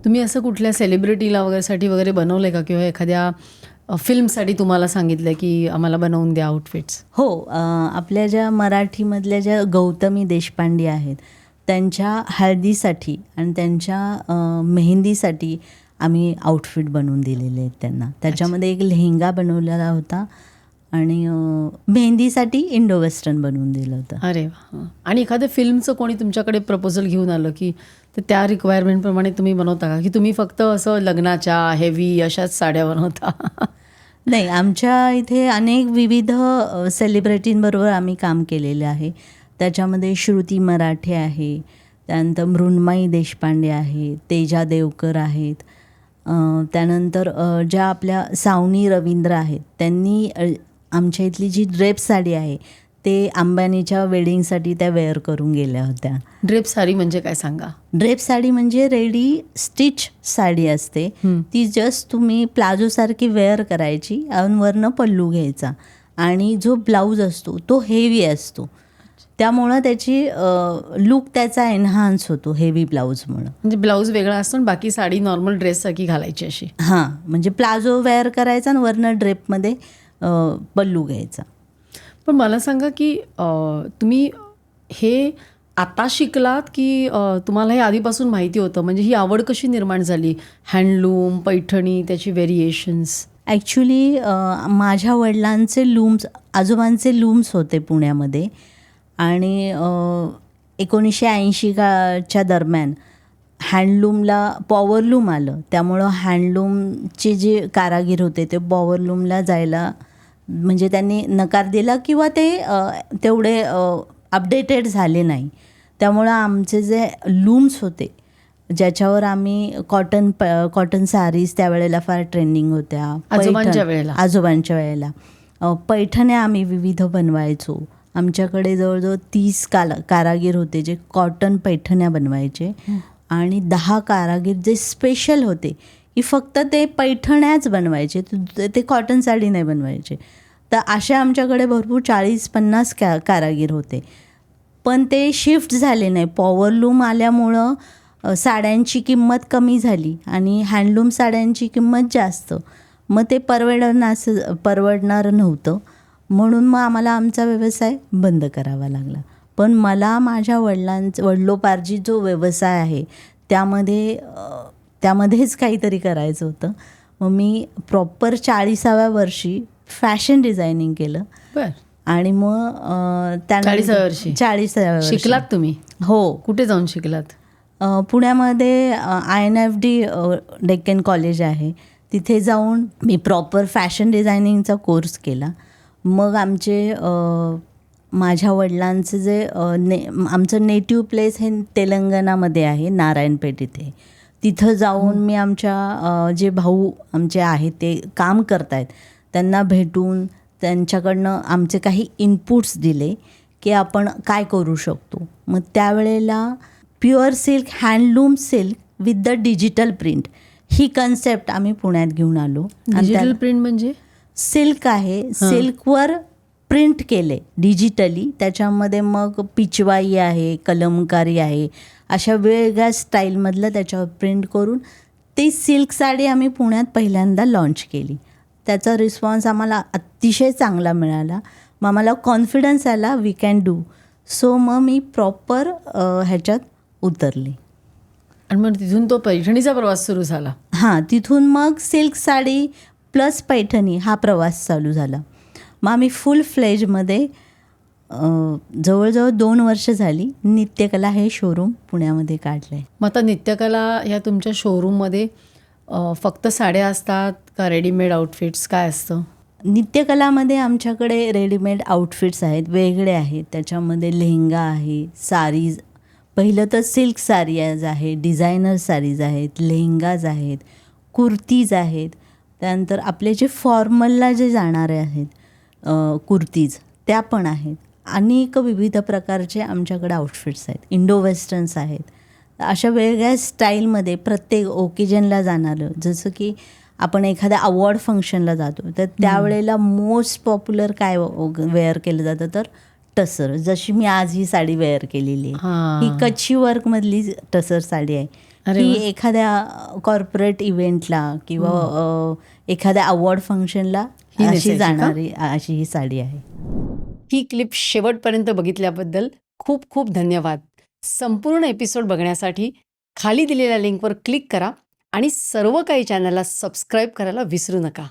तुम्ही असं कुठल्या सेलिब्रिटीला वगैरेसाठी वगैरे बनवलं आहे का? किंवा एखाद्या फिल्मसाठी तुम्हाला सांगितलं की आम्हाला बनवून द्या आउटफिट्स? हो, आपल्या ज्या मराठीमधल्या ज्या गौतमी देशपांडे आहेत, त्यांच्या हळदीसाठी आणि त्यांच्या मेहंदीसाठी आम्ही आउटफिट बनवून दिलेले आहेत त्यांना. त्याच्यामध्ये एक लेहेंगा बनवलेला होता आणि मेहंदीसाठी इंडो वेस्टर्न बनवून दिलं होतं. अरे वा. आणि एखाद्या फिल्मचं कोणी तुमच्याकडे प्रपोजल घेऊन आलं की तर त्या रिक्वायरमेंटप्रमाणे तुम्ही बनवता का? की तुम्ही फक्त असं लग्नाच्या हेवी अशाच साड्या बनवता? नाही, आमच्या इथे अनेक विविध सेलिब्रिटींबरोबर आम्ही काम केलेलं आहे. त्याच्यामध्ये श्रुती मराठे आहे, त्यानंतर मृण्मयी देशपांडे आहे, तेजा देवकर आहेत, त्यानंतर ज्या आपल्या सावनी रवींद्र आहेत, त्यांनी आमच्या इथली जी ड्रेप साडी आहे ते अंबानीच्या वेडिंगसाठी त्या वेअर करून गेल्या होत्या. ड्रेप साडी म्हणजे काय सांगा? ड्रेप साडी म्हणजे रेडी स्टिच साडी असते. ती जस्ट तुम्ही प्लाझोसारखी वेअर करायची आणि वरनं पल्लू घ्यायचा आणि जो ब्लाऊज असतो तो हेवी असतो, त्यामुळं त्याची लुक त्याचा एन्हान्स होतो हेवी ब्लाऊजमुळं. म्हणजे ब्लाऊज वेगळा असतो आणि बाकी साडी नॉर्मल ड्रेससारखी घालायची अशी? हां, म्हणजे प्लाझो वेअर करायचा आणि वरनं ड्रेपमध्ये पल्लू घ्यायचा. पण मला सांगा की तुम्ही हे आता शिकलात की तुम्हाला हे आधीपासून माहिती होतं? म्हणजे ही आवड कशी निर्माण झाली? हँडलूम, पैठणी, त्याची व्हेरिएशन्स? ॲक्च्युली माझ्या वडिलांचे लूम्स, आजोबांचे लूम्स होते पुण्यामध्ये आणि 1980च्या दरम्यान हँडलूमला पॉवरलूम आलं. त्यामुळं हँडलूमचे जे कारागीर होते ते पॉवरलूमला जायला म्हणजे त्यांनी नकार दिला किंवा ते तेवढे अपडेटेड झाले नाही. त्यामुळं आमचे जे लूम्स होते ज्याच्यावर आम्ही कॉटन साडीज त्यावेळेला फार ट्रेंडिंग होत्या. आजोबांच्या वेळेला पैठण्या आम्ही विविध बनवायचो. आमच्याकडे जवळजवळ 30 कारागीर होते जे कॉटन पैठण्या बनवायचे आणि 10 कारागीर जे स्पेशल होते की फक्त ते पैठण्याच बनवायचे, ते कॉटन साडी नाही बनवायचे. तर असे आमच्याकडे भरपूर 40-50 कारागीर होते. पण ते शिफ्ट झाले नाही. पॉवरलूम आल्यामुळं साड्यांची किंमत कमी झाली आणि हँडलूम साड्यांची किंमत जास्त. मग ते परवडणार नव्हतं, म्हणून मग आम्हाला आमचा व्यवसाय बंद करावा लागला. पण मला माझ्या वडिलोपार्जित जो व्यवसाय आहे त्यामध्येच काहीतरी करायचं होतं. मग मी प्रॉपर 40व्या वर्षी फॅशन डिझायनिंग केलं. बरं. आणि मग 40व्या वर्षी शिकलात तुम्ही? हो. कुठे जाऊन शिकलात? पुण्यामध्ये INFD डेक्कन कॉलेज आहे, तिथे जाऊन मी प्रॉपर फॅशन डिझायनिंगचा कोर्स केला. मग माझ्या वडिलांचं जे आमचं नेटिव्ह प्लेस हे तेलंगणामध्ये आहे, नारायणपेठ इथे. तिथं जाऊन मी आमच्या जे भाऊ आमचे आहेत ते काम करत आहेत त्यांना भेटून त्यांच्याकडनं आमचे काही इनपुट्स दिले की आपण काय करू शकतो. मग त्यावेळेला pure silk, handloom silk with the digital print he concept आम्ही पुण्यात घेऊन आलो. डिजिटल प्रिंट म्हणजे? सिल्क आहे, सिल्कवर प्रिंट केले डिजिटली. त्याच्यामध्ये मग पिचवाई आहे, कलमकारी आहे, अशा वेगवेगळ्या स्टाईलमधलं त्याच्यावर प्रिंट करून ती सिल्क साडी आम्ही पुण्यात पहिल्यांदा लॉन्च केली. त्याचा रिस्पॉन्स आम्हाला अतिशय चांगला मिळाला. मग आम्हाला कॉन्फिडन्स आला वी कॅन डू. सो मग मी प्रॉपर ह्याच्यात उतरले आणि मग तिथून तो पैठणीचा प्रवास सुरू झाला. हां, तिथून मग सिल्क साडी प्लस पैठणी हा प्रवास चालू झाला. मग आम्ही फुल फ्लेजमध्ये जवळजवळ 2 वर्ष झाली नित्यकला हे शोरूम पुण्यामध्ये काढलं आहे. मग आता नित्यकला ह्या तुमच्या शोरूममध्ये फक्त साड्या असतात का रेडीमेड आउटफिट्स काय असतं? नित्यकलामध्ये आमच्याकडे रेडीमेड आउटफिट्स आहेत, वेगळे आहेत. त्याच्यामध्ये लेहेंगा आहे, साडीज, पहिलं तर सिल्क साडीज आहे, डिझायनर साडीज आहेत, लेहेंगाज आहेत, कुर्तीज आहेत. त्यानंतर आपले जे फॉर्मलला जे जाणारे आहेत कुर्तीज त्या पण आहेत. अनेक विविध प्रकारचे आमच्याकडे आउटफिट्स आहेत, इंडो वेस्टर्न्स आहेत. अशा वेगळ्या स्टाईलमध्ये प्रत्येक ओकेजनला जाणारं, जसं की आपण एखाद्या अवॉर्ड फंक्शनला जातो तर त्यावेळेला मोस्ट पॉप्युलर काय वेअर केलं जातं तर टसर. जशी मी आज ही साडी वेअर केलेली आहे, ही कच्छी वर्कमधली टसर साडी आहे. अरे ही वा. एखाद्या कॉर्पोरेट इव्हेंटला किंवा एखाद्या अवॉर्ड फंक्शनला ही अशी नेसायची का? जाणारी अशी ही साडी आहे. ही क्लिप शेवटपर्यंत बघितल्याबद्दल खूप खूप धन्यवाद. संपूर्ण एपिसोड बघण्यासाठी खाली दिलेल्या लिंकवर क्लिक करा आणि सर्व काही चॅनलला सबस्क्राईब करायला विसरू नका.